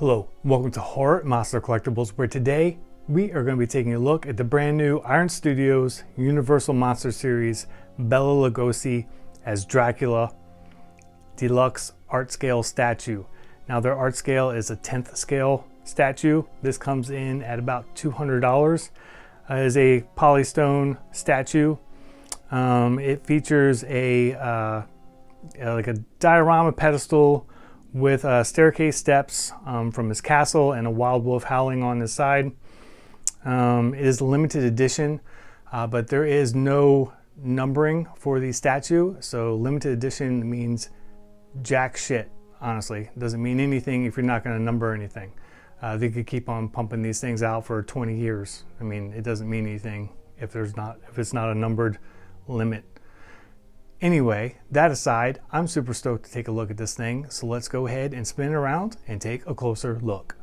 Hello, welcome to Horror Monster Collectibles, where today we are going to be taking a look at the brand new Iron Studios Universal Monster Series Bela Lugosi as Dracula Deluxe Art Scale Statue. Now their art scale is a 10th scale statue. This comes in at about $200. It is a polystone statue. It features like a diorama pedestal with staircase steps from his castle and a wild wolf howling on his side. It is a limited edition, but there is no numbering for the statue, so limited edition means jack shit, honestly. It doesn't mean anything if you're not going to number anything. They could keep on pumping these things out for 20 years. I mean, it doesn't mean anything if it's not a numbered limit. Anyway, that aside, I'm super stoked to take a look at this thing, so let's go ahead and spin it around and take a closer look.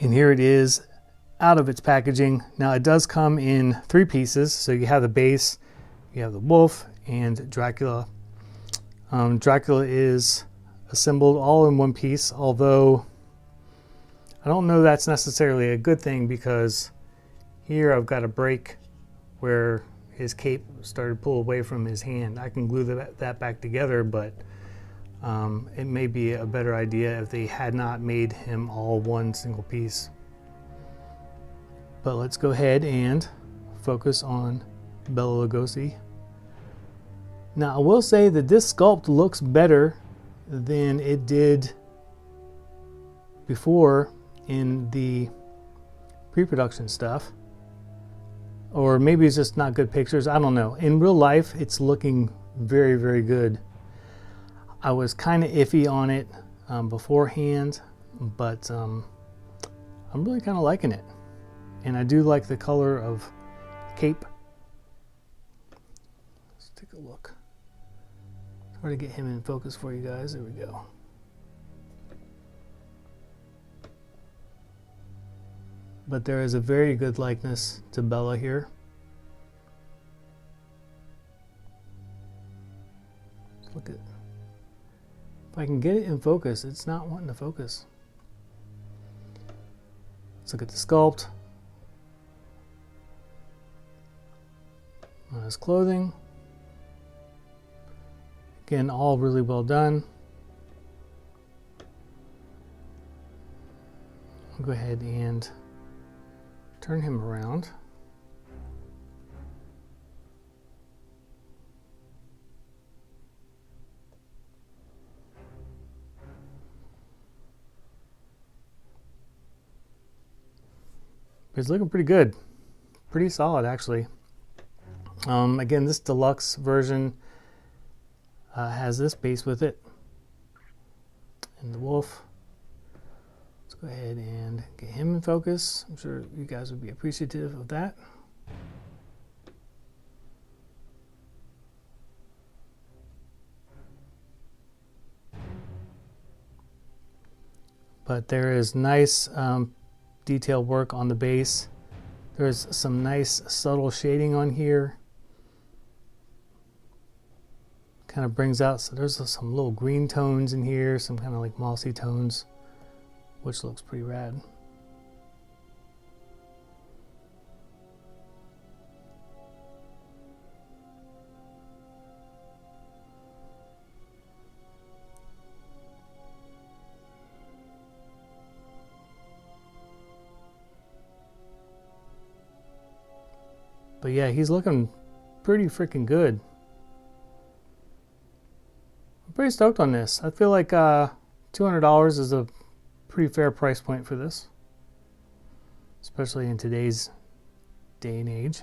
And here it is out of its packaging. Now it does come in 3 pieces. So you have the base, you have the wolf, and Dracula. Dracula is assembled all in one piece, although I don't know that's necessarily a good thing, because here I've got a break where his cape started to pull away from his hand. I can glue that back together, but it may be a better idea if they had not made him all one single piece. But let's go ahead and focus on Bela Lugosi. Now I will say that this sculpt looks better than it did before in the pre-production stuff. Or maybe it's just not good pictures, I don't know. In real life, it's looking very, very good. I was kind of iffy on it beforehand, but I'm really kind of liking it. And I do like the color of the cape. Let's take a look. Try to get him in focus for you guys. There we go. But there is a very good likeness to Bela here. Let's look at. If I can get it in focus, it's not wanting to focus. Let's look at the sculpt. On his clothing. Again, all really well done. I'll go ahead and turn him around. It's looking pretty good, pretty solid actually. Again, this deluxe version has this base with it, and the wolf. Let's go ahead and get him in focus. I'm sure you guys would be appreciative of that. But there is nice detail work on the base. There's some nice subtle shading on here. Kind of brings out, so there's some little green tones in here, some kind of like mossy tones, which looks pretty rad. But yeah, he's looking pretty freaking good. I'm pretty stoked on this. I feel like $200 is a pretty fair price point for this, especially in today's day and age.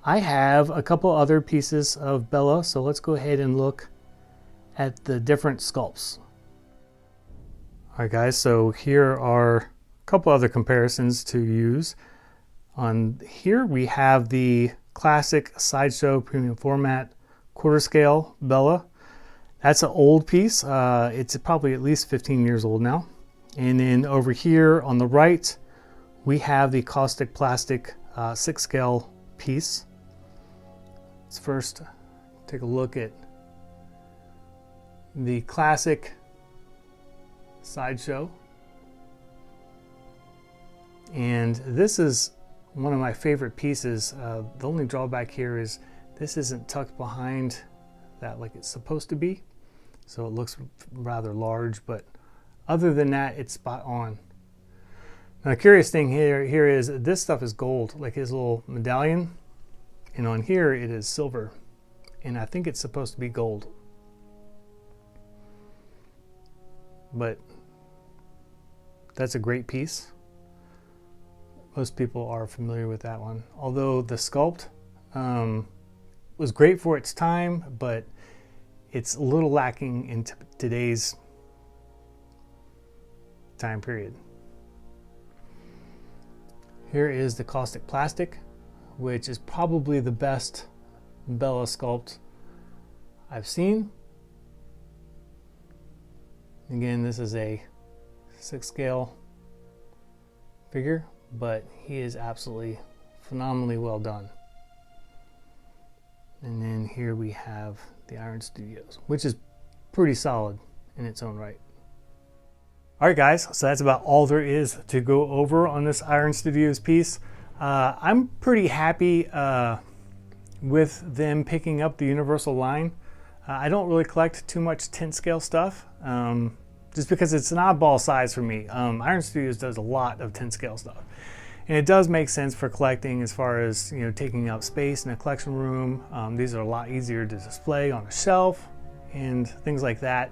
I have a couple other pieces of Bela, so let's go ahead and look at the different sculpts. All right, guys, so here are a couple other comparisons to use. On here we have the classic sideshow premium format quarter scale Bela. That's an old piece. It's probably at least 15 years old now. And then over here on the right, we have the caustic plastic 6 scale piece. Let's first take a look at the classic sideshow. And this is one of my favorite pieces. The only drawback here is this isn't tucked behind that like it's supposed to be. So it looks rather large, but other than that, it's spot on. Now, the curious thing here is this stuff is gold, like his little medallion. And on here, it is silver. And I think it's supposed to be gold. But that's a great piece. Most people are familiar with that one. Although the sculpt was great for its time, but it's a little lacking in today's time period. Here is the caustic plastic, which is probably the best Bela sculpt I've seen. Again, this is a 6 scale figure, but he is absolutely phenomenally well done. And then here we have the Iron Studios, which is pretty solid in its own right. All right, guys, so that's about all there is to go over on this Iron Studios piece. I'm pretty happy with them picking up the Universal line. I don't really collect too much 10 scale stuff, just because it's an oddball size for me. Iron Studios does a lot of 10 scale stuff. And it does make sense for collecting as far as, you know, taking up space in a collection room. These are a lot easier to display on a shelf and things like that.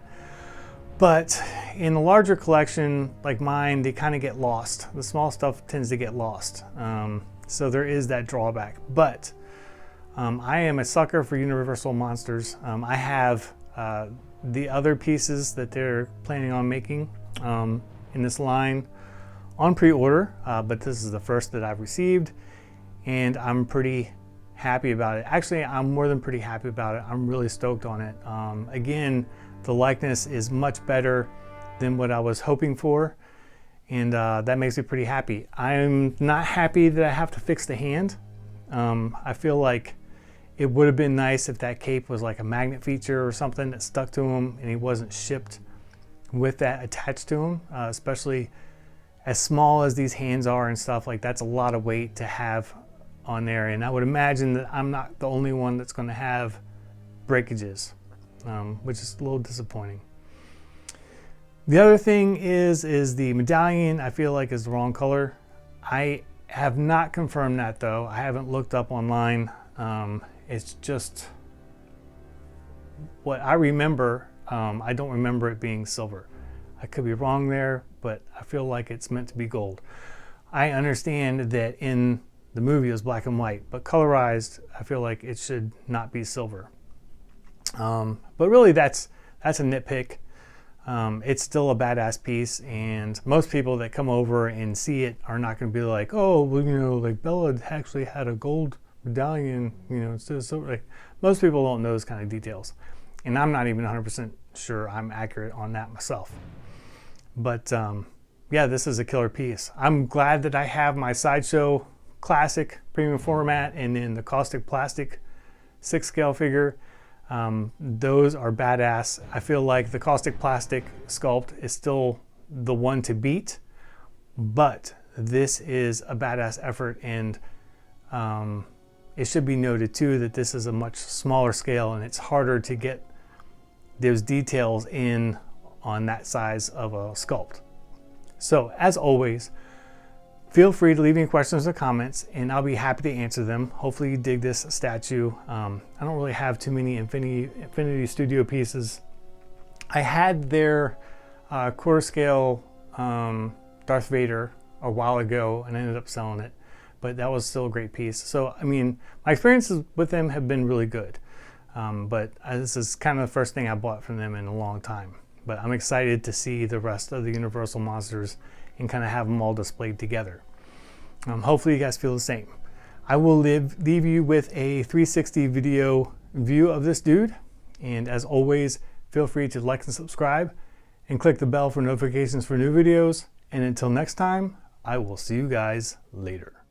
But in a larger collection like mine, they kind of get lost. The small stuff tends to get lost. So there is that drawback. But I am a sucker for Universal Monsters. I have the other pieces that they're planning on making in this line on pre-order, but this is the first that I've received, and I'm pretty happy about it. Actually, I'm more than pretty happy about it. I'm really stoked on it. Again, the likeness is much better than what I was hoping for, and that makes me pretty happy. I'm not happy that I have to fix the hand. I feel like it would have been nice if that cape was like a magnet feature or something that stuck to him and he wasn't shipped with that attached to him, especially as small as these hands are and stuff. Like, that's a lot of weight to have on there, and I would imagine that I'm not the only one that's going to have breakages, which is a little disappointing. The other thing is the medallion, I feel like, is the wrong color. I have not confirmed that though. I haven't looked up online. It's just what I remember. I don't remember it being silver. I could be wrong there, but I feel like it's meant to be gold. I understand that in the movie it was black and white, but colorized, I feel like it should not be silver. But really, that's a nitpick. It's still a badass piece, and most people that come over and see it are not going to be like, oh, well, you know, like Bela actually had a gold medallion, you know, instead of silver. Like, most people don't know those kind of details, and I'm not even 100% sure I'm accurate on that myself. But yeah, this is a killer piece. I'm glad that I have my Sideshow Classic premium format and then the caustic plastic 6 scale figure. Those are badass. I feel like the caustic plastic sculpt is still the one to beat, but this is a badass effort, and it should be noted too that this is a much smaller scale and it's harder to get those details in on that size of a sculpt. So as always, feel free to leave any questions or comments and I'll be happy to answer them. Hopefully you dig this statue. I don't really have too many Infinity Studio pieces. I had their quarter scale Darth Vader a while ago and I ended up selling it, but that was still a great piece. So I mean, my experiences with them have been really good, but this is kind of the first thing I bought from them in a long time. But I'm excited to see the rest of the Universal Monsters and kind of have them all displayed together. Hopefully you guys feel the same. I will leave you with a 360 video view of this dude. And as always, feel free to like and subscribe and click the bell for notifications for new videos. And until next time, I will see you guys later.